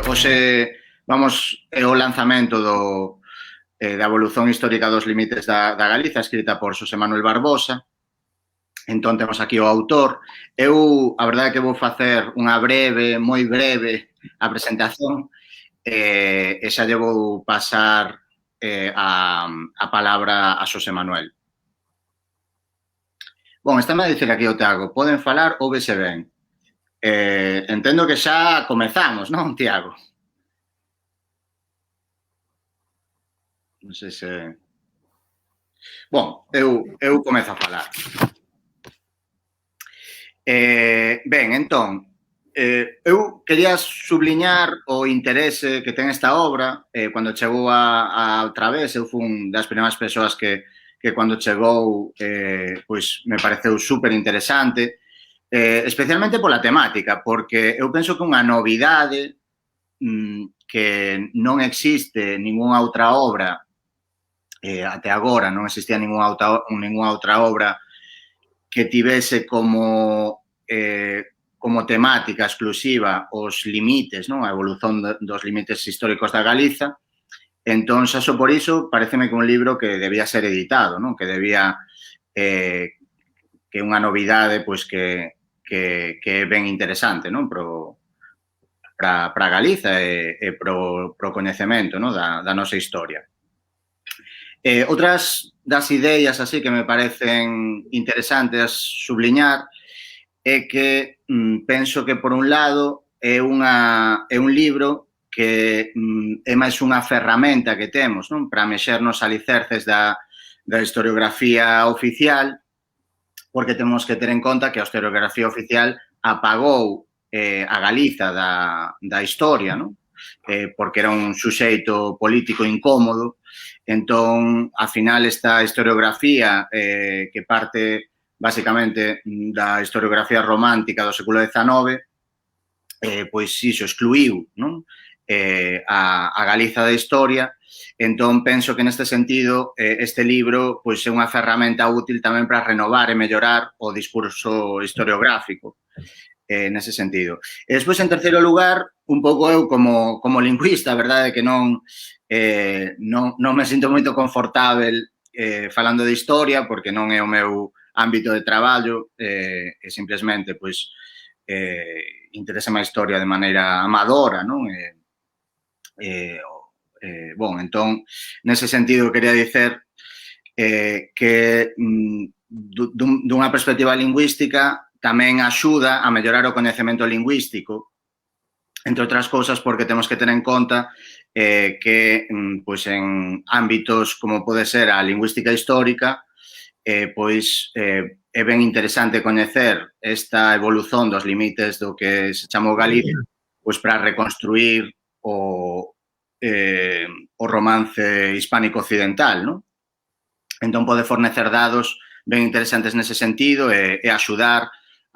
Hoxe vamos o lanzamento da evolución histórica dos límites da Galiza, escrita por Xosé Manuel Barbosa. Entón, temos aquí o autor. Eu, a verdade é que vou facer unha breve, moi breve, a presentación, e xa lle vou pasar a palabra a Xosé Manuel. Bom, estáme a dicir aquí o Tiago, poden falar ou vese ben? Entendo que xa comezamos, non, Tiago? Non sei se... Bom, eu comezo a falar. Ben, entón, eu quería subliñar o interese que ten esta obra. Cando chegou a Través, eu fui das primeiras persoas que cando chegou, pois me pareceu super interesante, especialmente pola temática, porque eu penso que unha novidade que non existe ninguna outra obra, até agora non existía ninguna outra obra que tivese como temática exclusiva os limites, non? A evolución dos limites históricos da Galiza. Entón, xa só por iso, pareceme que un libro que debía ser editado, non? Que debía que unha novidade pois que é ben interesante, non? Para Galiza e pro coñecemento, non? Da nosa historia. Outras das ideas así que me parecen interesantes subliñar é que penso que, por un lado, é un libro que é máis unha ferramenta que temos, non? Para mexer nos alicerces da historiografía oficial, porque temos que ter en conta que a historiografía oficial apagou a Galiza da historia, non? Porque era un suxeito político incómodo. Entón, ao final, esta historiografía que parte basicamente da historiografía romántica do século XIX, pois iso excluiu, non? A Galiza da historia. Entón, penso que neste sentido este libro pois é unha ferramenta útil tamén para renovar e mellorar o discurso historiográfico nese sentido. E despois, en terceiro lugar, un pouco eu como lingüista, a verdade é que non me sinto moito confortável falando de historia, porque non é o meu ámbito de traballo, e simplesmente, pois, interésame a historia de maneira amadora, non? Bon, entón, nese sentido, quería dicer que dunha perspectiva lingüística tamén axuda a mellorar o coñecemento lingüístico, entre outras cousas porque temos que ter en conta que pois en ámbitos como pode ser a lingüística histórica, pois é ben interesante coñecer esta evolución dos limites do que se chamou Galicia, pois para reconstruir o romance hispánico occidental, non? Entón pode fornecer dados ben interesantes nese sentido e axudar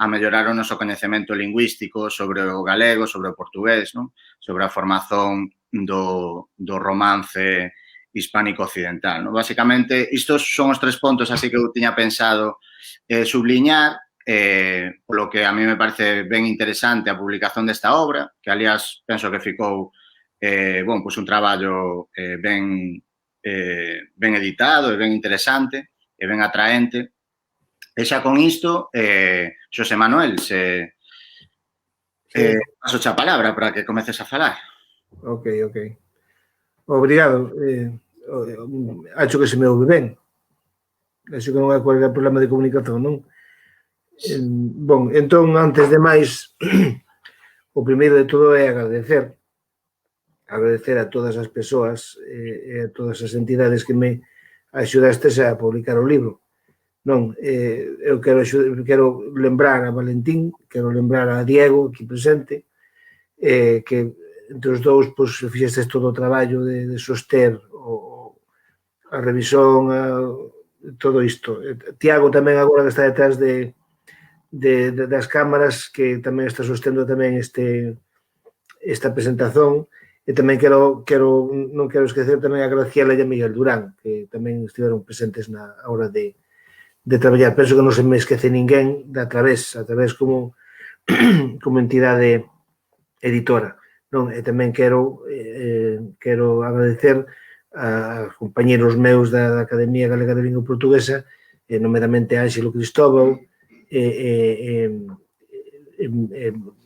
a mellorar o noso coñecemento lingüístico sobre o galego, sobre o portugués, non? Sobre a formación do romance hispánico occidental, non? Basicamente, estos son os 3 pontos así que eu tiña pensado subliñar, polo que a mí me parece ben interesante a publicación desta obra, que, aliás, penso que ficou un traballo ben editado e ben interesante e ben atraente. E xa con isto, Xosé Manuel, paso xa a palabra para que comeces a falar. Ok. Obrigado. Acho que se me ouve ben. Acho que non hai cualquier problema de comunicación, non? Bon, entón, antes de máis, o primeiro de todo é agradecer a todas as persoas e a todas as entidades que me axudastes a publicar o libro. Non, eu quero lembrar a Valentín, quero lembrar a Diego, aquí presente, que entre os dous fixestes todo o traballo de soster a revisión, todo isto. Tiago tamén agora que está detrás das cámaras, que tamén está sostendo tamén esta presentación, e tamén non quero esquecer tamén a Graciela e a Miguel Durán, que tamén estiveron presentes na hora de traballar. Penso que non se me esquece ninguén da Través como entidade editora. non? E tamén quero agradecer a compañeros meus da Academia Galega de Lingua Portuguesa, nomeadamente a Ángelo Cristóbal,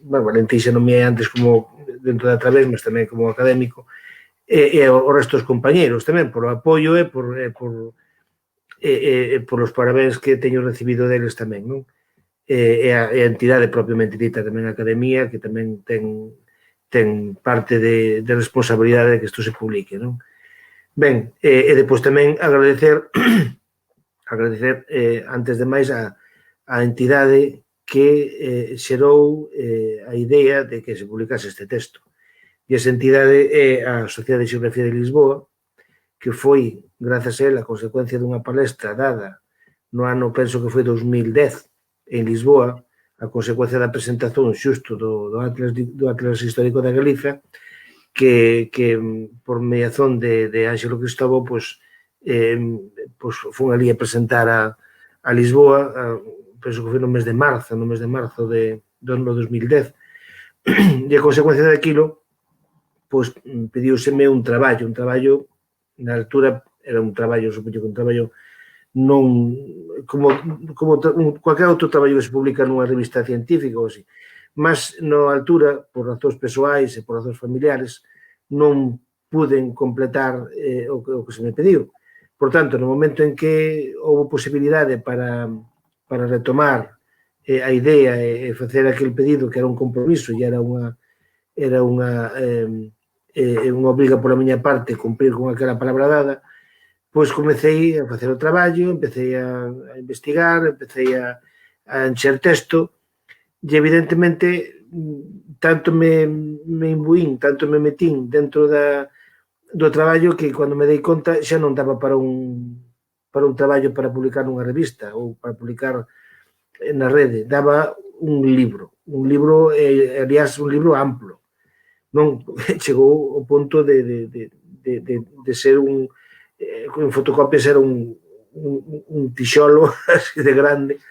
Valentín xa non me é antes como dentro da Través, mas tamén como académico, e o resto dos compañeros tamén, por o apoio e por os parabéns que teño recibido deles tamén, non? E a entidade propiamente dita tamén a Academia, que tamén ten parte de responsabilidade de que isto se publique, non? Ben, e depois tamén agradecer antes de máis a entidade que xerou a idea de que se publicase este texto. E esa entidade é a Sociedade de Xeografía de Lisboa, que foi, grazas a ela, a consecuencia dunha palestra dada no ano, penso que foi 2010, en Lisboa, a consecuencia da presentación xusto do Atlas Histórico da Galiza, que por mediación de Ángelo Cristóbal, pois fun ali a presentar a Lisboa, penso que foi no mes de marzo do ano 2010, e a consecuencia daquilo, pois pediuseme un traballo na altura era un traballo, supoño que un traballo non como cualquier outro traballo que se publica nunha revista científica ou así, mas na altura, por razóns persoais e por razóns familiares, non puden completar o que se me pediu. Por tanto, no momento en que houve posibilidade para retomar a idea e facer aquel pedido que era un compromiso e era unha obriga pola miña parte cumprir con aquela palabra dada, pois comecei a facer o traballo, empecé a investigar, empecé a encher texto e evidentemente tanto me imbuín, tanto me metín dentro do traballo que cando me dei conta xa non daba para un traballo para publicar nunha revista ou para publicar na rede, daba un libro, aliás, un libro amplo. Non chegou ao punto de ser en fotocopias era un tixolo así de grande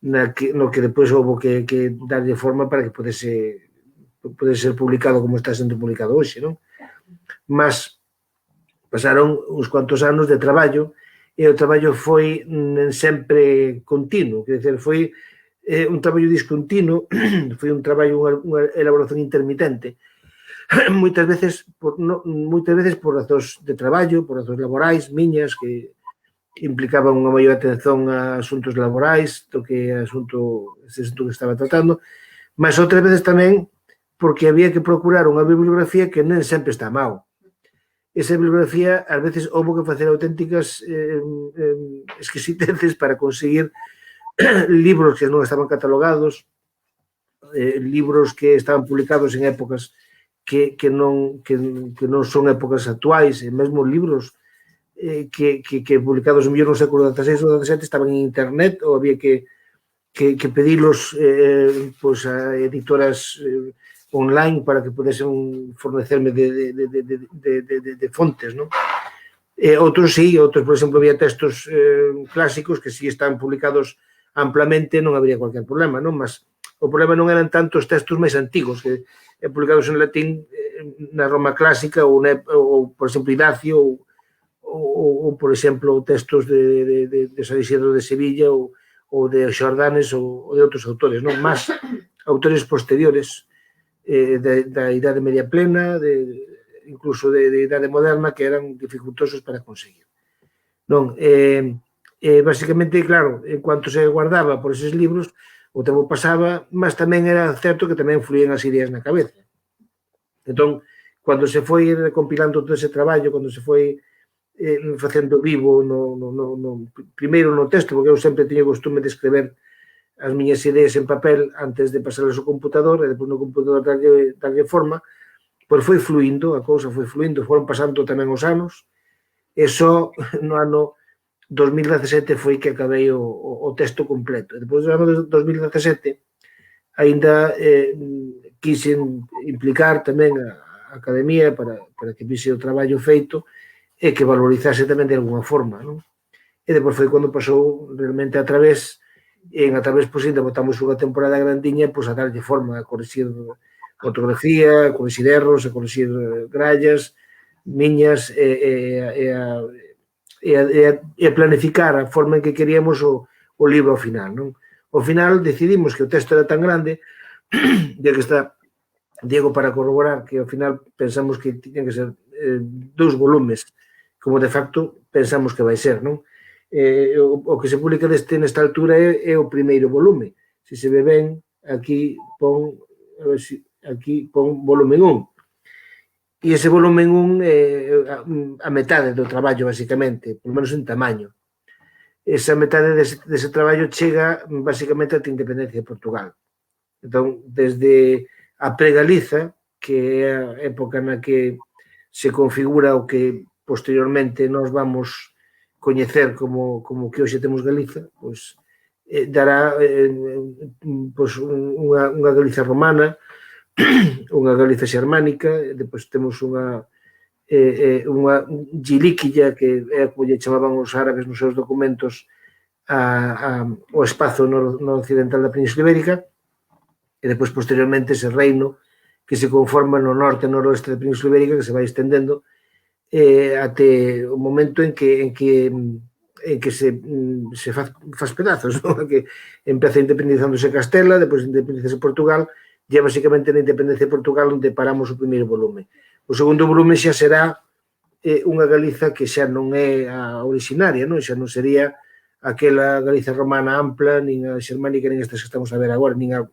no que depois houve que darlle forma para que podese ser publicado como está sendo publicado hoxe, non? Mas pasaron uns cuantos anos de traballo e o traballo foi sempre continuo, quer dizer, foi un traballo discontinuo, foi un traballo, unha elaboración intermitente, moitas veces por razóns de traballo, por razóns laborais miñas que implicaban unha maior atención a asuntos laborais do que este asunto que estaba tratando, mas outras veces tamén porque había que procurar unha bibliografía que non sempre está mal. Esa bibliografía, ás veces, houve que facer auténticas exquisiteces para conseguir libros que non estaban catalogados, libros que estaban publicados en épocas que non son épocas actuais, e mesmo libros que publicados mellor no século XVI ou XVII estaban en internet ou había que pedilos a editoras online para que podesen fornecerme de fontes, non? Outros sí, por exemplo, había textos clásicos que si están publicados amplamente non habría cualquier problema, non? Mas o problema non eran tanto os textos máis antigos que publicados en latín na Roma clásica ou por exemplo, Idacio ou por exemplo, textos de San Isidro de Sevilla ou de Xordanes ou de outros autores, non? Mas autores posteriores da Idade Media Plena, incluso de Idade Moderna, que eran dificultosos para conseguir. Non? Basicamente, claro, en cuanto se guardaba por eses libros, o tempo pasaba, mas tamén era certo que tamén fluían as ideas na cabeza. Entón, cando se foi recompilando todo ese traballo, cando se foi facendo vivo primeiro no texto, porque eu sempre teño costume de escrever as miñas ideas en papel antes de pasarlas ao computador e depois no computador darlle forma, pois foi fluindo, a cousa foi fluindo, foron pasando tamén os anos e só no ano 2017 foi que acabei o texto completo. Depois do ano 2017 ainda quixen implicar tamén a Academia para que vise o traballo feito e que valorizase tamén de alguna forma, non? E depois foi cando pasou realmente a Través, e en A Través pois ainda botamos unha temporada grandiña pois a darlle forma, a corrixir ortografía, corrixir erros, corrixir grallas, miñas, e planificar a forma en que queríamos o libro ao final, non? Ao final decidimos que o texto era tan grande, e que está Diego para corroborar, que ao final pensamos que tiñan que ser 2 volumes, como de facto pensamos que vai ser, non? O que se publica nesta altura é o primeiro volume. Se se ve ben, aquí pon volumen 1. E ese volumen 1 é a metade do traballo, basicamente, por menos en tamaño. Esa metade dese traballo chega, basicamente, ata a independencia de Portugal. Entón, desde a pregaliza, que é a época na que se configura o que posteriormente nós vamos coñecer como que hoxe temos Galiza, pois dará unha Galiza romana, unha Galiza xermánica, depois temos unha gilíquilla, que é como lle chamaban os árabes nos seus documentos o espazo noroccidental da Península Ibérica, e depois posteriormente ese reino que se conforma no norte e noroeste da Península Ibérica, que se vai estendendo até o momento en que se faz pedazos, non? Que empeza independizándose Castela, depois independizase Portugal, e é basicamente na independencia de Portugal onde paramos o primeiro volume. O segundo volume xa será unha Galiza que xa non é a originaria, non? Xa non sería aquela Galiza romana ampla, nin a xermánica, nin estas que estamos a ver agora, nin a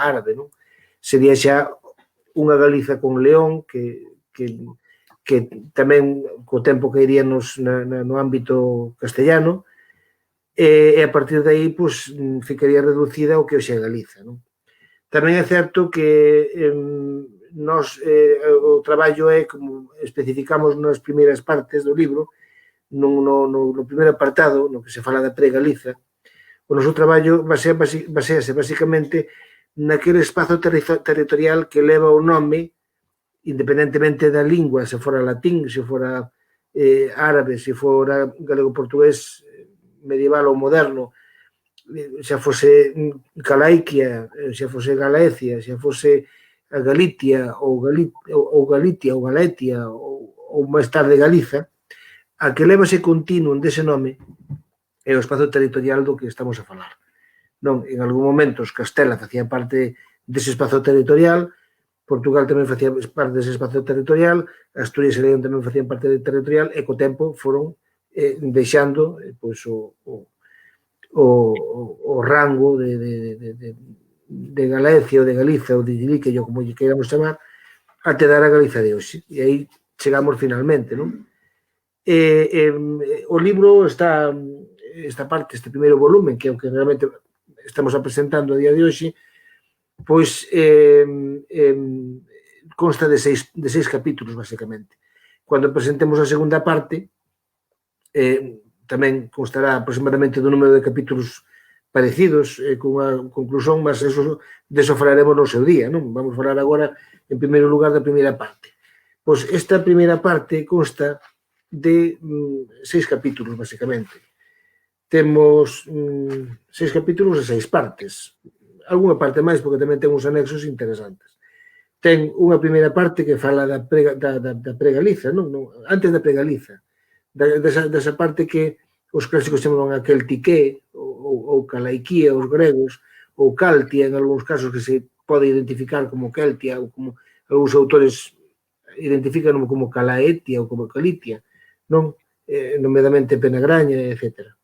árabe, non? Sería xa unha Galiza con León, que tamén co tempo que iríanos no ámbito castellano, e a partir de aí ficaría reducida ao que hoxe é Galiza, non? Tamén é certo que nós o traballo é, como especificamos nas primeiras partes do libro, no primeiro apartado, no que se fala da pre-Galiza, o noso traballo basease basicamente naquele espazo territorial que leva o nome, independentemente da lingua, se fora latín, se fora árabe, se fora galego-portugués medieval ou moderno, xa fose Calaiquia, xa fose Galaecia, xa fose a Galitia ou Galitia ou Galetia ou máis tarde Galiza, a que leva ese continuum dese nome é o espazo territorial do que estamos a falar. Non, en algún momento Castela facía parte dese espazo territorial, Portugal tamén facía parte dese espazo territorial, Asturias e León tamén facían parte do territorial, e co tempo foron deixando o rango de Galicia ou de Galiza ou de Gilique, como lle queiramos chamar, até dar a Galiza de hoxe. E aí chegamos finalmente, non? O libro esta parte, este primeiro volumen, que é o que realmente estamos apresentando a día de hoxe, pois consta de 6 capítulos, basicamente. Cando presentemos a segunda parte, tamén constará aproximadamente do número de capítulos parecidos, con unha conclusión, mas deso falaremos no seu día, non? Vamos falar agora, en primeiro lugar, da primeira parte. Pois esta primeira parte consta de 6 capítulos, basicamente. Temos 6 capítulos e 6 partes. Alguna parte máis, porque tamén ten uns anexos interesantes. Ten unha primeira parte que fala da pregaliza, non? Antes da pregaliza, desa parte que os clásicos chamaban a Celtique ou Calaiquía, os gregos, ou Caltia, en algúns casos, que se pode identificar como Celtia, ou como algúns autores identifican como Calaetia ou como Calitia, non? Nomeadamente Penagraña, etc.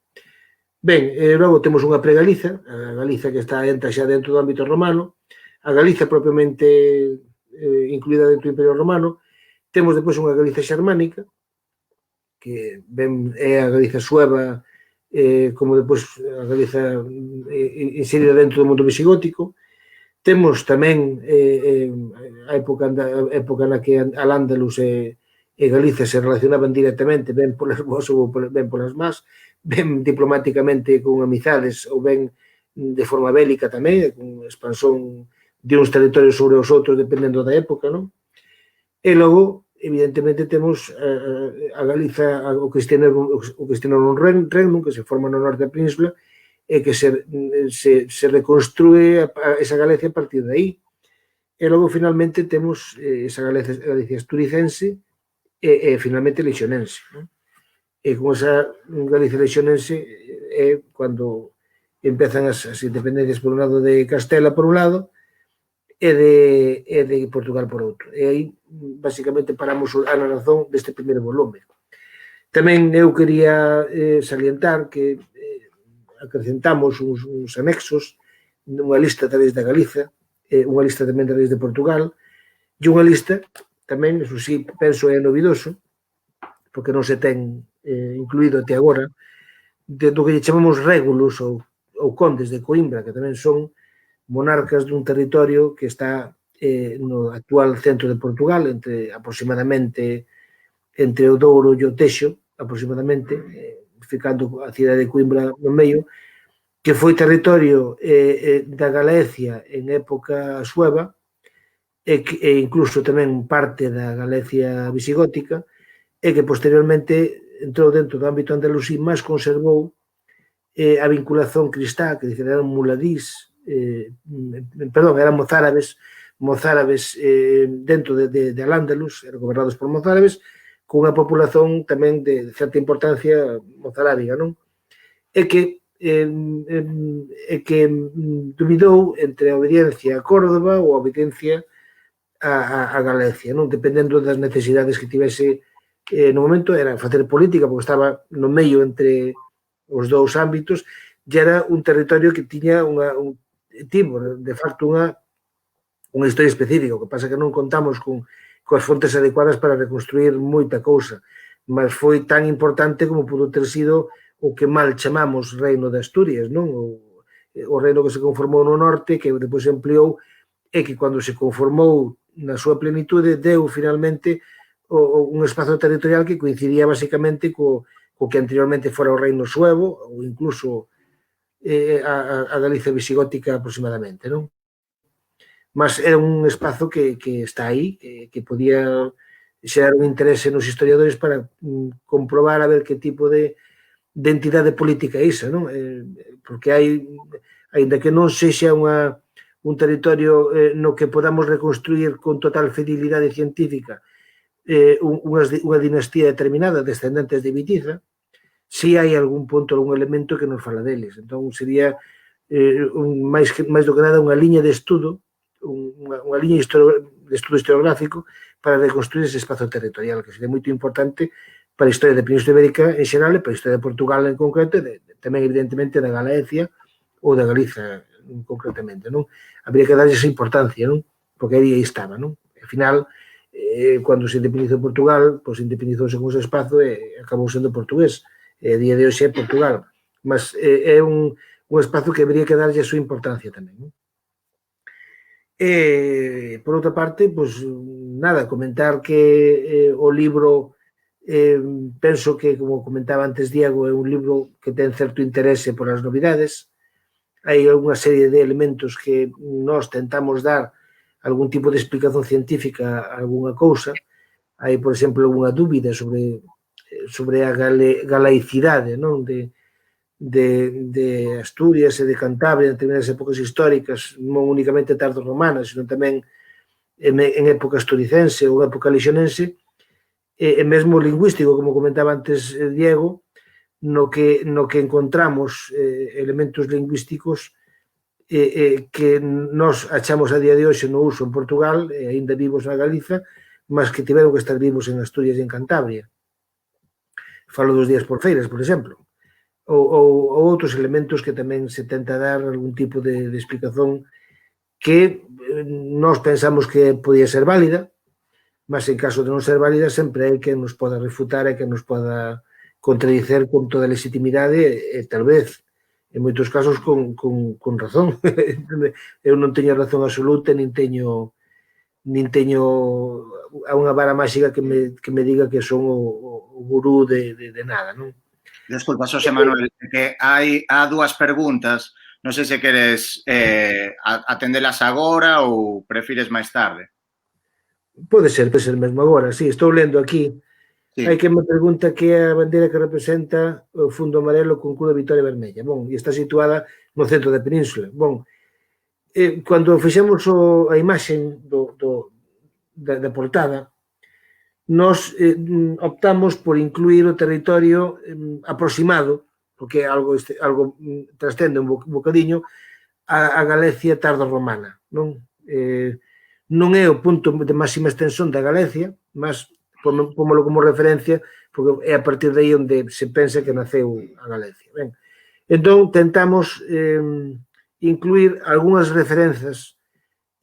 Ben, logo temos unha pregaliza, a Galiza que está xa dentro do ámbito romano, a Galiza propiamente incluída dentro do Imperio Romano, temos depois unha Galiza xermánica, que ben é a Galiza sueva, como depois a Galiza inserida dentro do mundo visigótico. Temos tamén a época na que Al-Ándalus e Galiza se relacionaban directamente, ben polas boas ou ben polas más, ben diplomáticamente con amizades ou ben de forma bélica tamén, con expansón de uns territorios sobre os outros dependendo da época, non? E logo, evidentemente, temos a Galiza, o cristiano regnum, que se forma no norte da península, e que se reconstrúe esa Galicia a partir de aí. e logo finalmente temos esa Galicia asturicense e finalmente leixonense, non? E con esa Galicia leixonense é cando empezan as independencias por un lado de Castela por un lado e de Portugal por outro. E aí, basicamente, paramos a narración deste primeiro volume. Tamén eu quería salientar que acrescentamos uns anexos nunha lista a través da Galiza, unha lista tamén a través de Portugal, e unha lista tamén, eso sí, penso é novidoso, porque non se ten incluído até agora, do que chamamos régulos ou condes de Coimbra, que tamén son monarcas dun territorio que está no actual centro de Portugal, aproximadamente entre o Douro e o Texo, aproximadamente, ficando a cidade de Coimbra no medio, que foi territorio da Galicia en época sueva e incluso tamén parte da Galicia visigótica e que posteriormente entrou dentro do ámbito andalusí, mas conservou a vinculación cristá, que eran muladís, eran mozárabes dentro de Al-Ándalus, eran gobernados por mozárabes, cunha populación tamén de certa importancia mozárabiga, non? E que dubidou entre a obediencia a Córdoba ou a obediencia a Galicia, non? Dependendo das necesidades que tivese no momento, era facer política, porque estaba no medio entre os dous ámbitos, e era un territorio que tiña tivo, de facto, unha historia específica, o que pasa que non contamos coas fontes adecuadas para reconstruir moita cousa, mas foi tan importante como pudo ter sido o que mal chamamos Reino de Asturias, non? O reino que se conformou no norte, que depois se ampliou, e que cando se conformou na súa plenitude deu finalmente un espazo territorial que coincidía basicamente co que anteriormente fora o reino suevo ou incluso a Galicia visigótica aproximadamente, non? Mas era un espazo que está aí, que podía xerar un interese nos historiadores para comprobar a ver que tipo de entidade política é esa, non? Porque aínda que non sexa un territorio no que podamos reconstruir con total fidelidade científica unha dinastía determinada, descendentes de Vitiza, si hai algún punto, algún elemento que nos fala deles. Entón, sería máis do que nada unha liña de estudo, unha liña de estudo historiográfico para reconstruir ese espazo territorial, que sería moito importante para a historia da Península Ibérica en xeral e para a historia de Portugal en concreto, tamén evidentemente da Galicia ou da Galiza concretamente, non? Habría que darlle esa importancia, non? Porque aí estaba, non? Ao final, cando se independizou Portugal, pois independizouse con ese espazo e acabou sendo portugués. A día de hoxe é Portugal. Mas é un espazo que habría que darlle a súa importancia tamén, non? E, por outra parte, pois, nada, comentar que o libro penso que, como comentaba antes Diego, é un libro que ten certo interese por as novidades. Hai unha serie de elementos que nós tentamos dar algún tipo de explicación científica a algunha cousa. Hai, por exemplo, unha dúbida sobre a galaicidade, non? De Asturias e de Cantabria en determinadas épocas históricas, non únicamente tardo-romanas, sino tamén en época asturicense ou época lixonense, e mesmo lingüístico, como comentaba antes Diego, no que encontramos elementos lingüísticos que nos achamos a día de hoxe no uso en Portugal, aínda vivos na Galiza, mas que tiveron que estar vivos en Asturias e en Cantabria. Falo dos días por feiras, por exemplo. Ou outros elementos que tamén se tenta dar algún tipo de explicación que nós pensamos que podía ser válida, mas en caso de non ser válida sempre hai que nos poda refutar e que nos poda contradicer con toda a legitimidade e tal vez, en moitos casos, con razón. Eu non teño razón absoluta, nin teño a unha vara máxica que me diga que son o gurú de nada, non? Desculpa, Xosé Manuel, que há dúas preguntas, non sei se queres atendelas agora ou prefires máis tarde. Pode ser mesmo agora, sí, estou lendo aquí. Sí. Hai que me pregunta que é a bandeira que representa o fundo amarelo con cruz de Vitoria vermella. Bon, e está situada no centro da península. Bon, cando fixemos a imaxe da portada, nos optamos por incluir o territorio aproximado, porque algo trascende un bocadiño, a Galicia tardo-romana. Non é o punto de máxima extensión da Galicia, mas pomolo como referencia, porque é a partir de aí onde se pensa que naceu a Galicia. Ben, entón, tentamos incluir algunhas referenzas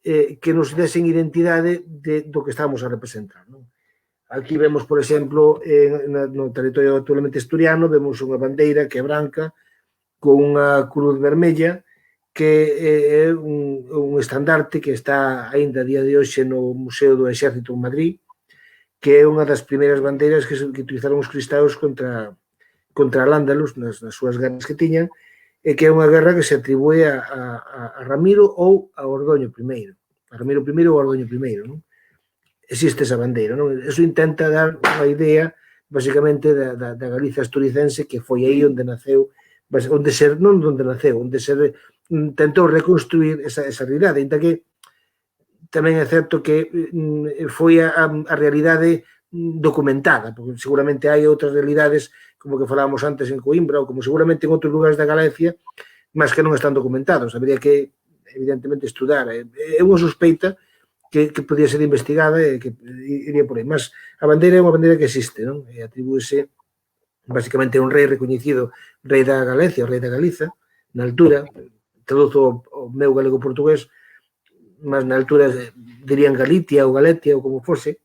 que nos desen identidade do que estamos a representar. Aquí vemos, por exemplo, no territorio actualmente asturiano, vemos unha bandeira que é branca, con unha cruz vermella, que é un estandarte que está aínda a día de hoxe no Museo do Exército en Madrid, que é unha das primeiras bandeiras que utilizaron os cristaos contra Al-Ándalus nas súas guerras que tiñan, e que é unha guerra que se atribúe a Ramiro ou a Ordoño I. A Ramiro I ou a Ordoño I, non? Existe esa bandeira, non? Eso intenta dar unha idea, basicamente, da Galicia asturicense, que foi aí onde naceu, onde se tentou reconstruir esa realidade, ainda que tamén é certo que foi a realidade documentada, porque seguramente hai outras realidades, como que falábamos antes en Coimbra, ou como seguramente en outros lugares da Galicia, mas que non están documentados. Habería que, evidentemente, estudar. É unha sospeita que podía ser investigada e que iría por aí. Mas a bandeira é unha bandeira que existe, non? E atribúese basicamente a un rei recoñecido, rei da Galicia, o rei da Galiza, na altura, traduzo o meu galego-portugués, mas na altura dirían Galicia ou Galetia ou como fose,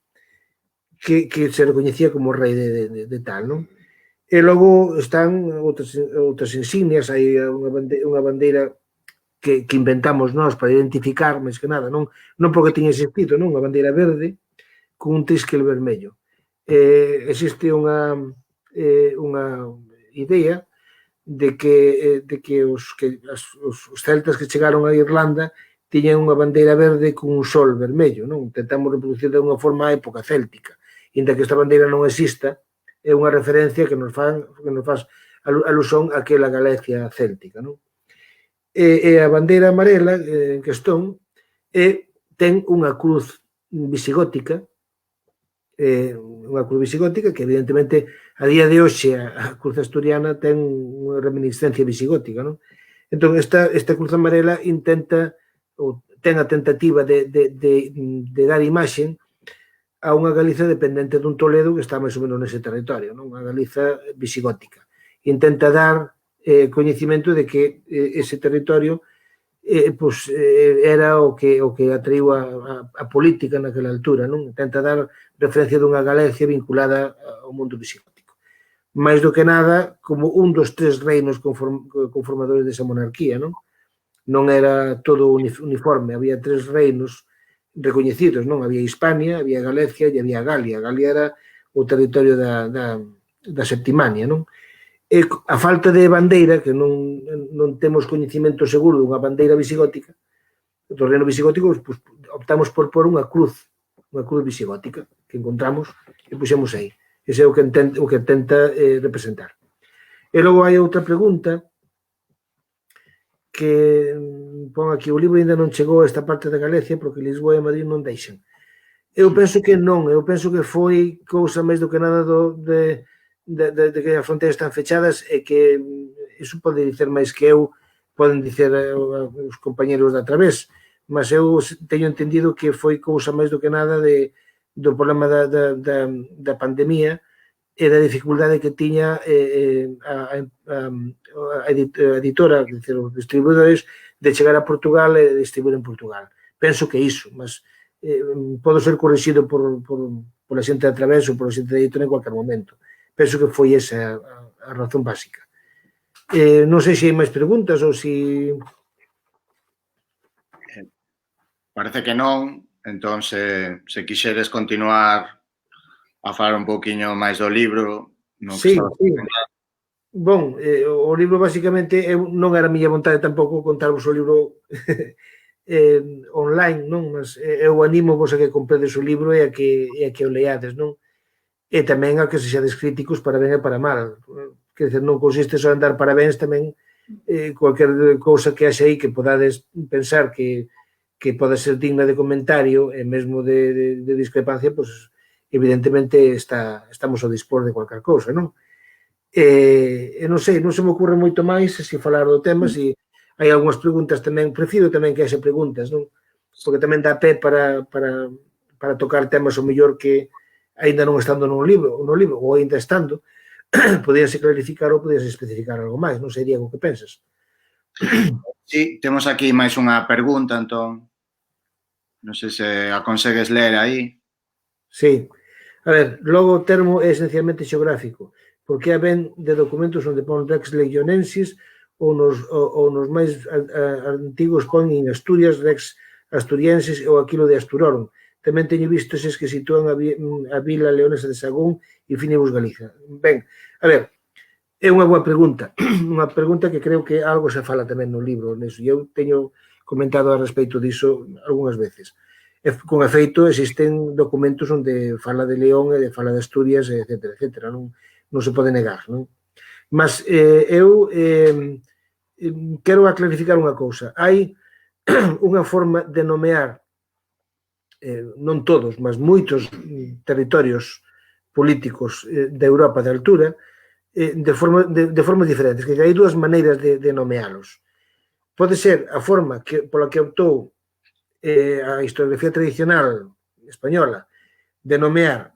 que se recoñecía como rei de tal, non? E logo están outras insignias, hai unha bandeira que inventamos nós para identificar, máis que nada, non porque tiña existido, non? Unha bandeira verde con un triskel vermello. Existe unha idea de que os celtas que chegaron a Irlanda tiñan unha bandeira verde con un sol vermello, non? Tentamos reproducir de unha forma a época céltica. Inda que esta bandeira non exista, é unha referencia que nos faz alusón àquela Galicia céltica, non? E a bandeira amarela en questón ten unha cruz visigótica, que evidentemente a día de hoxe a cruz asturiana ten unha reminiscencia visigótica, non? Entón, esta cruz amarela ten a tentativa de dar imaxen a unha Galiza dependente dun Toledo que está máis ou menos nese territorio, non? Unha Galiza visigótica. Intenta dar coñecimento de que ese territorio era o que atraiu a política naquela altura, non? Intenta dar referencia dunha Galicia vinculada ao mundo visigótico. Mais do que nada, como un dos tres reinos conformadores desa monarquía, non? Non era todo uniforme, había tres reinos recoñecidos, non? Había Hispania, había Galicia e había Galia. Galia era o territorio da Septimania, non? E a falta de bandeira, que non temos coñecimento seguro dunha bandeira visigótica, do reino visigótico, optamos por pôr unha cruz visigótica que encontramos e puxemos aí. Ese é o que tenta representar. E logo hai outra pregunta que pon aquí, o libro ainda non chegou a esta parte da Galicia porque Lisboa e Madrid non deixan. Eu penso que non, eu penso que foi cousa máis do que nada de que as fronteiras están fechadas e que iso pode dicer máis que eu, poden dicer os compañeros da través, mas eu teño entendido que foi cousa máis do que nada do problema da pandemia e da dificultade que tiña a editora, os distribuidores, de chegar a Portugal e distribuir en Portugal. Penso que iso, mas podo ser corrixido pola xente da través ou pola xente da editora en cualquier momento. Penso que foi esa a razón básica. Non sei se hai máis preguntas ou se... Parece que non, entón se quixeres continuar a falar un pouquiño máis do libro... Sí. Bon, o libro basicamente non era a miña vontade tampouco contarvos o libro online, non? Mas eu animo vos a que compredes o libro e a que o leades, non? E tamén a que sexades críticos para ben e para mal. Quer dizer, non consiste só en dar parabéns, tamén cualquier cousa que haxe aí que podades pensar que pode ser digna de comentario e mesmo de discrepancia, pois evidentemente estamos ao dispor de cualquier cousa, non? Non sei, non se me ocurre moito máis se falar do tema, se hai algunhas preguntas tamén, prefiro tamén que haxe preguntas, non? Porque tamén dá pé para tocar temas o mellor que aínda non estando no libro, ou aínda estando, podíase clarificar ou podíase especificar algo máis, non sei, Diego, que pensas? Sí, temos aquí máis unha pregunta, entón, non sei se a consegues ler aí. Sí. A ver, logo o termo é esencialmente xeográfico, porque a ben de documentos onde pon Rex Legionensis ou nos máis antigos pon en Asturias Rex Asturiensis ou aquilo de Asturorum. Tamén teño visto eses que sitúan a vila leonesa de Sagún e Finibus Galiza. Ben, a ver, é unha boa pregunta, unha pregunta que creo que algo se fala tamén no libro, neso, e eu teño comentado a respeito diso algunhas veces. Con efeito, existen documentos onde fala de León e fala de Asturias, etcétera, etcétera, non se pode negar, non? Mas eu quero clarificar unha cousa. Hai unha forma de nomear, non todos, mas moitos territorios políticos de Europa de altura, de formas diferentes, que hai dúas maneiras de nomealos. Pode ser a forma pola que optou a historiografía tradicional española de nomear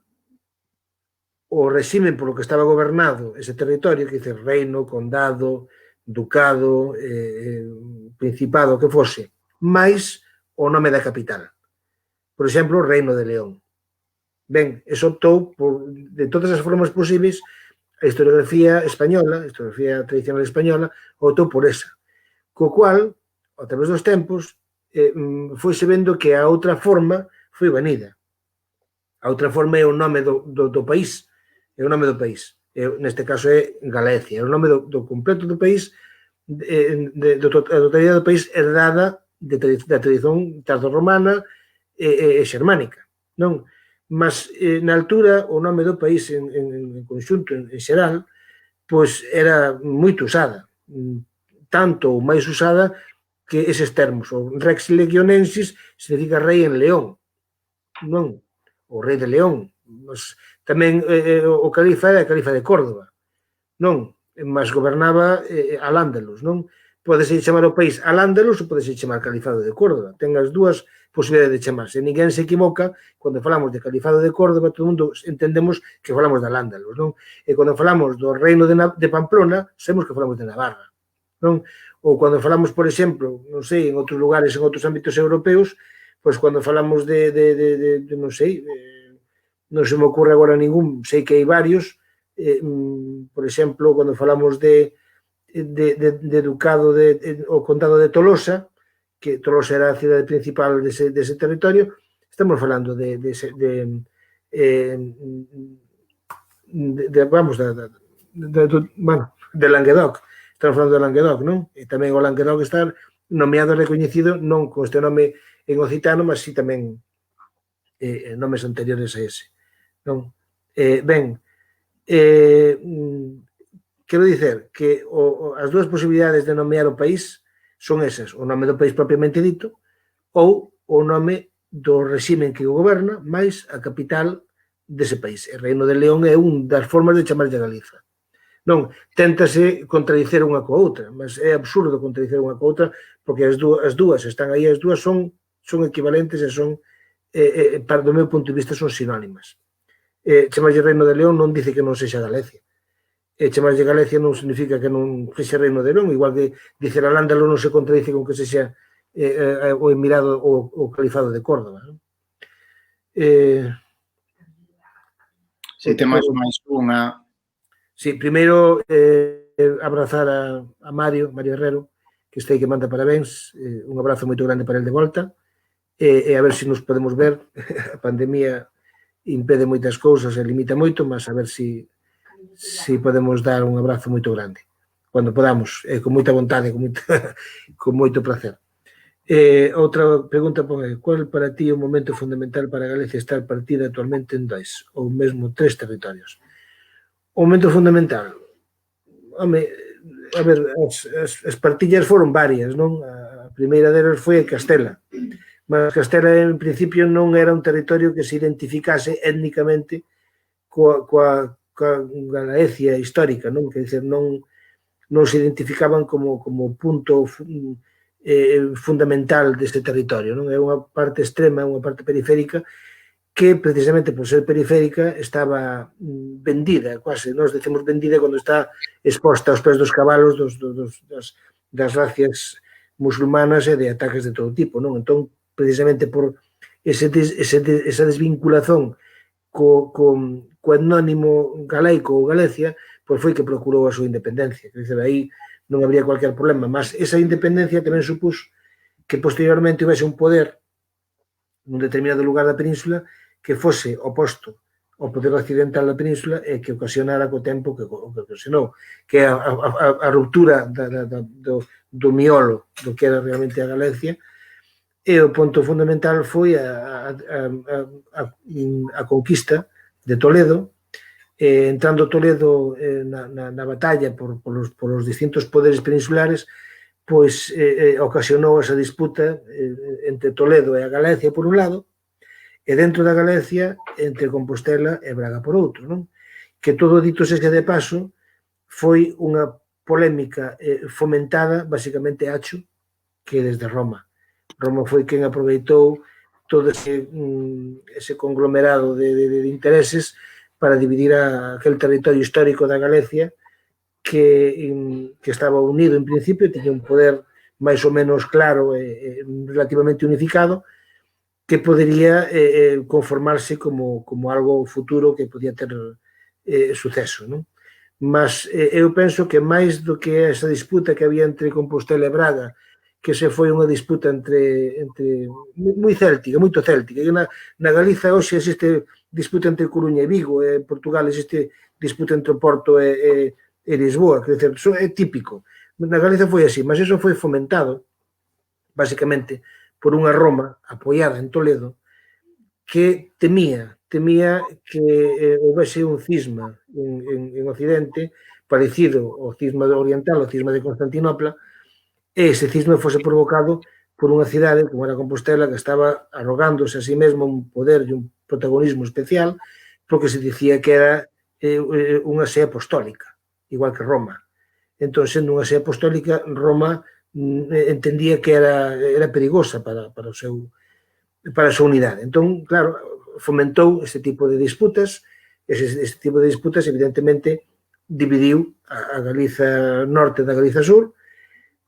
o réximen polo que estaba gobernado ese territorio, que dice reino, condado, ducado, principado, que fose, máis o nome da capital. Por exemplo, o Reino de León. Ben, eso optou de todas as formas posibles a historiografía española, a historiografía tradicional española, optou por esa. Co cual, a través dos tempos, foise vendo que a outra forma foi vanida. A outra forma é o nome do país, é o nome do país. Neste caso é Galicia, é o nome do completo do país, da totalidade do país herdada da tradición tardorromana e xermánica, non? Mas na altura o nome do país en conxunto, en xeral, pois era moito usada, tanto ou máis usada que eses termos. O Rex Legionensis significa rei en León, non? O rei de León. Mas tamén o califa era a califa de Córdoba, non? Mas gobernaba Al-Ándalus, non? Podese chamar o país Al-Ándalus ou podese chamar Califado de Córdoba. Ten as dúas posibilidades de chamarse. Ninguén se equivoca cando falamos de Califado de Córdoba, todo o mundo entendemos que falamos de Al-Ándalus, non? E cando falamos do reino de Pamplona, sabemos que falamos de Navarra, non? Ou cando falamos, por exemplo, non sei, en outros lugares, en outros ámbitos europeos, pois cando falamos non sei, non se me ocorre agora ningún, sei que hai varios, por exemplo, cando falamos de ducado o condado de Tolosa, que Tolosa era a cidade principal dese territorio, estamos falando de Languedoc, estamos falando de Languedoc, non? E tamén o Languedoc está nomeado e recoñecido non con este nome en occitano, mas si tamén nomes anteriores a ese, non? Ben, quero dicer que as dúas posibilidades de nomear o país son esas, o nome do país propiamente dito ou o nome do réximen que o goberna máis a capital dese país. O Reino de León é unha das formas de chamar de Galiza. Non, téntase contradicer unha coa outra, mas é absurdo contradicer unha coa outra porque as dúas están aí, as dúas son equivalentes e son, do meu punto de vista, son sinónimas. Chamarlle Reino de León non dice que non sexa Galicia. Chamarlle Galicia non significa que non sexa Reino de León, igual que dicer Al-Ándalus non se contradice con que sexa o Emirado ou o Califado de Córdoba. Si temos máis unha. Sí, primeiro abrazar a Mario Herrero, que está aí que manda parabéns, un abrazo moito grande para el de volta, e a ver se nos podemos ver. A pandemia impede moitas cousas e limita moito, mas a ver se podemos dar un abrazo moito grande cando podamos, con moita vontade, con moito placer. Outra pregunta pon: qual para ti é o momento fundamental para Galicia estar partida actualmente en 2 ou mesmo 3 territorios? O momento fundamental, home, a ver, as partillas foron varias, non? A primeira delas foi Castela, mas Castela en principio non era un territorio que se identificase étnicamente coa Galicia histórica, non? Que dizer, non se identificaban como punto fundamental deste territorio, non? É unha parte extrema, unha parte periférica que precisamente por ser periférica estaba vendida, quase, nós decimos vendida cando está exposta aos pés dos cabalos das racias musulmanas e de ataques de todo tipo, non? Entón, precisamente por esa desvinculación co etnónimo galaico ou Galicia, pois foi que procurou a súa independencia. Quer dizer, aí non habría cualquier problema, mas esa independencia tamén supuso que posteriormente houvese un poder nun determinado lugar da península que fose oposto ao poder occidental da península e que ocasionara co tempo que ocasionou, que é a ruptura do miolo do que era realmente a Galicia, e o ponto fundamental foi a conquista de Toledo, entrando Toledo na batalla polos distintos poderes peninsulares, pois ocasionou esa disputa entre Toledo e a Galicia por un lado, e dentro da Galicia entre Compostela e Braga por outro, non? Que todo dito sexa de paso foi unha polémica fomentada basicamente acho que desde Roma. Roma foi quen aproveitou todo ese conglomerado de intereses para dividir aquel territorio histórico da Galicia que estaba unido en principio, tiña un poder máis ou menos claro e relativamente unificado, que podería conformarse como algo futuro que podía ter suceso, non? Mas eu penso que máis do que esa disputa que había entre Compostela e Braga, que se foi unha disputa entre moi céltica, moito céltica, e na Galiza hoxe existe disputa entre Coruña e Vigo, e en Portugal existe disputa entre Porto e Lisboa, que é típico. Na Galiza foi así, mas eso foi fomentado basicamente por unha Roma apoiada en Toledo que temía que houvese un cisma en Occidente parecido ao cisma oriental, ao cisma de Constantinopla, e ese cisma fose provocado por unha cidade como era Compostela que estaba arrogándose a sí mesmo un poder e un protagonismo especial porque se dicía que era unha sé apostólica, igual que Roma. Entón, sendo unha sé apostólica, Roma entendía que era perigosa para a súa unidade. Entón, claro, fomentou este tipo de disputas, este tipo de disputas evidentemente dividiu a Galiza Norte da Galiza Sur,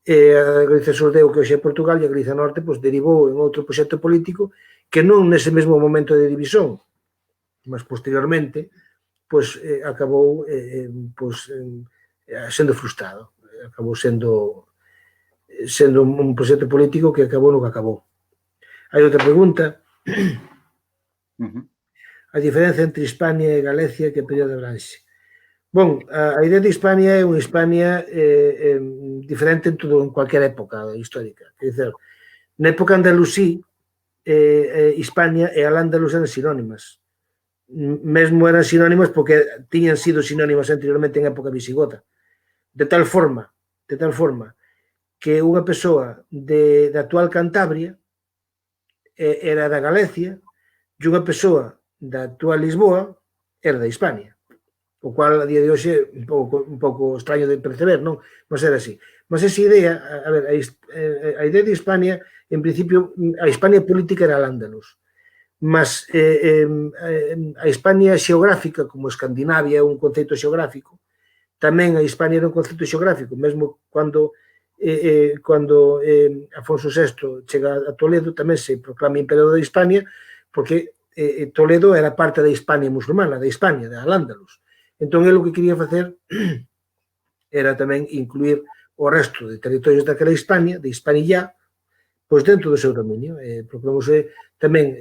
e a Galiza Sur deu que hoxe é Portugal e a Galiza Norte pois, derivou en outro proxecto político que non nese mesmo momento de división, mas posteriormente pois, acabou sendo frustrado, acabou sendo un proxecto político que acabou no que acabou. Hai outra pregunta. A diferenza entre Hispania e Galicia que período abranxe? Bon, a idea de Hispania é unha Hispania diferente en cualquier época histórica. Quer dizer, na época andalusí, Hispania e Al-Ándalus eran sinónimas. Mesmo eran sinónimas porque tiñan sido sinónimas anteriormente en época visigota. De tal forma que unha persoa da actual Cantabria era da Galicia e unha persoa da actual Lisboa era da Hispania, o cual a día de hoxe é un pouco extraño de perceber, non? Mas era así. Mas esa idea, a ver, a idea de Hispania, en principio, a Hispania política era Al-Ándalus, mas a Hispania xeográfica, como Escandinavia é un conceito xeográfico, tamén a Hispania era un conceito xeográfico, mesmo cando Afonso VI chega a Toledo tamén se proclama imperador de Hispania porque Toledo era parte da Hispania musulmana, da Hispania, da Al-Ándalus. Entón, ele o que quería facer era tamén incluir o resto de territorios daquela Hispania, de Hispanilla, pois dentro do seu dominio. Proclamou-se tamén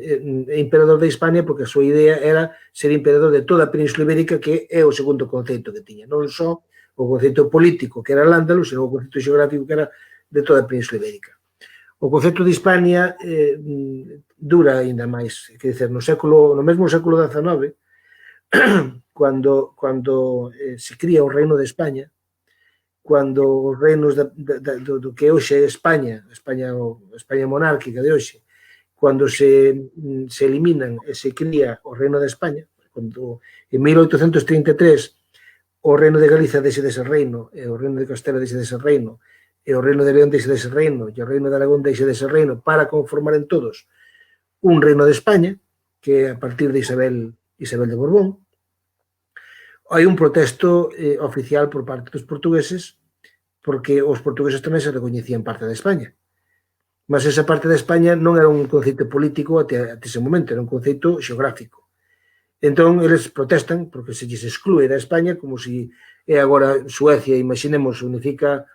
imperador da Hispania porque a súa idea era ser imperador de toda a Península Ibérica, que é o segundo conceito que tiña, non só o conceito político que era Al-Ándalus, senón o conceito xeográfico que era de toda a Península Ibérica. O conceito de Hispania dura ainda máis, quer dizer, no mesmo século XIX, cando se cría o Reino de España, cando os reinos do que hoxe é España, España monárquica de hoxe, cando se eliminan e se cría o reino de España, cando en 1833 o reino de Galicia deixe de ser reino, e o reino de Castela deixe de ser reino, e o reino de León deixe de ser reino, e o reino de Aragón deixe de ser reino, para conformar en todos un reino de España, que a partir de Isabel de Borbón, hai un protesto oficial por parte dos portugueses, porque os portugueses tamén se recoñecían parte de España. Mas esa parte de España non era un conceito político até ese momento, era un conceito xeográfico. Entón, eles protestan porque se lles exclúe da España, como se é agora Suecia, imaginemos, unifica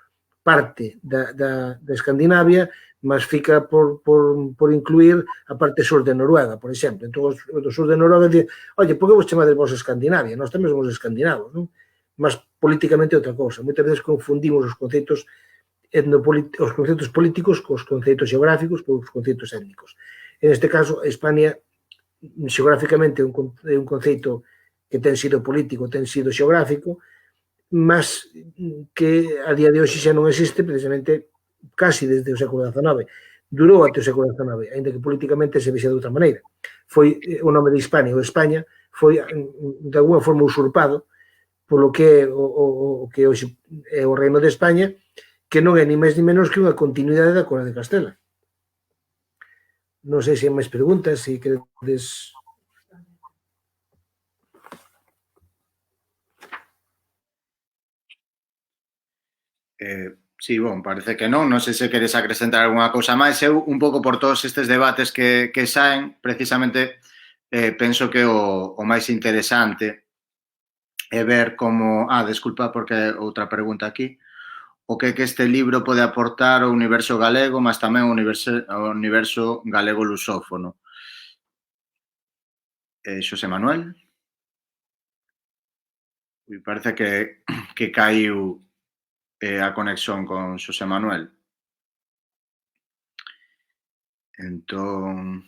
parte da Escandinavia, mas fica por incluir a parte sur de Noruega, por exemplo. Entón, os do sur de Noruega dicen, oye, por que vos chamades vos Escandinavia? Nós tamén somos escandinavos, non? Mas políticamente outra cousa. Moitas veces confundimos os conceptos políticos cos conceptos xeográficos, cos conceptos étnicos. En este caso, España, xeográficamente, é un conceito que ten sido político, ten sido xeográfico, mas que a día de hoxe xa non existe, precisamente, casi desde o século XIX. Durou até o século XIX, ainda que políticamente se vexe de outra maneira. Foi o nome de Hispania, ou España, foi de alguna forma usurpado polo que o que hoxe é o Reino de España, que non é ni máis ni menos que unha continuidade da Corona de Castela. Non sei se hai máis preguntas, se queredes... Sí, bon, parece que non. Non sei se queres acrescentar alguna cousa máis. Eu, un pouco por todos estes debates que saen, precisamente, penso que o máis interesante é ver como... desculpa, porque outra pregunta aquí. O que este libro pode aportar ao universo galego, mas tamén ao universo galego lusófono. Xosé Manuel? Parece que caiu a conexión con Xosé Manuel. Entón,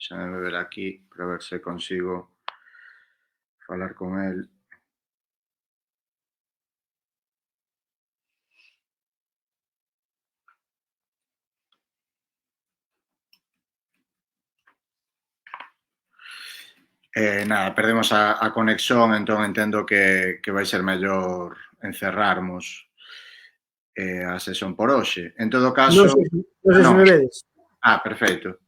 xa me ver aquí para ver se consigo falar con el. Nada, perdemos a conexión, entón entendo que vai ser mellor encerrarmos a sesión por hoxe. En todo caso... Non sei se me vedes. Perfeito.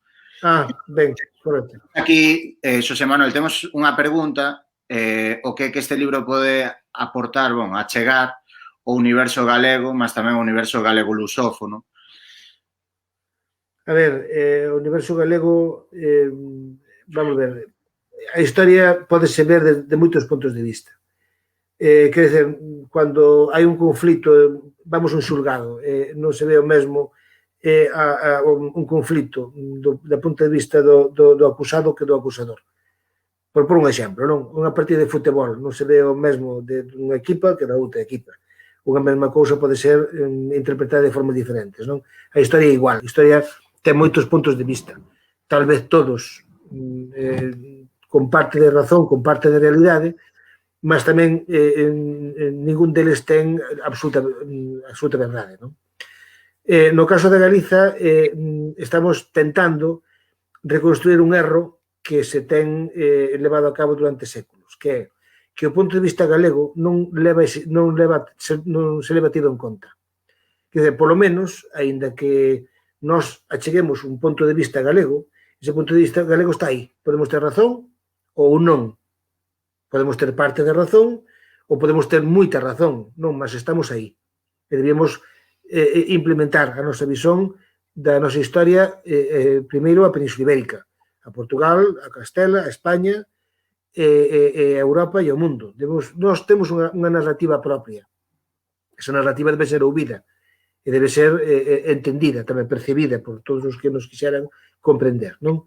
Ben, correcto. Aquí, Xosé Manuel, temos unha pregunta, o que este libro pode aportar, achegar o universo galego, mas tamén o universo galego lusófono. A ver, o universo galego, vamos ver, a historia pódese ver de moitos puntos de vista. Quer dizer, cando hai un conflito, vamos un xulgado, non se ve o mesmo un conflito do punto de vista do acusado que do acusador. Por un exemplo, non? Unha partida de futebol non se ve o mesmo de unha equipa que da outra equipa. Unha mesma cousa pode ser interpretada de formas diferentes, non? A historia é igual, a historia ten moitos puntos de vista. Tal vez todos con parte de razón, con parte de realidade, mas tamén ningún deles ten absoluta verdade, non? No caso de Galiza, estamos tentando reconstruir un erro que se ten levado a cabo durante séculos, que é que o punto de vista galego non se leva tido en conta. Quer dizer, polo menos, aínda que nós acheguemos un punto de vista galego, ese punto de vista galego está aí. Podemos ter razón ou non. Podemos ter parte de razón ou podemos ter moita razón, non, mas estamos aí. E debíamos implementar a nosa visón da nosa historia, primeiro a Península Ibérica, a Portugal, a Castela, a España, a Europa e o mundo. Nós temos unha narrativa propia. Esa narrativa debe ser ouvida e debe ser entendida, tamén percibida por todos os que nos quixeran comprender, non?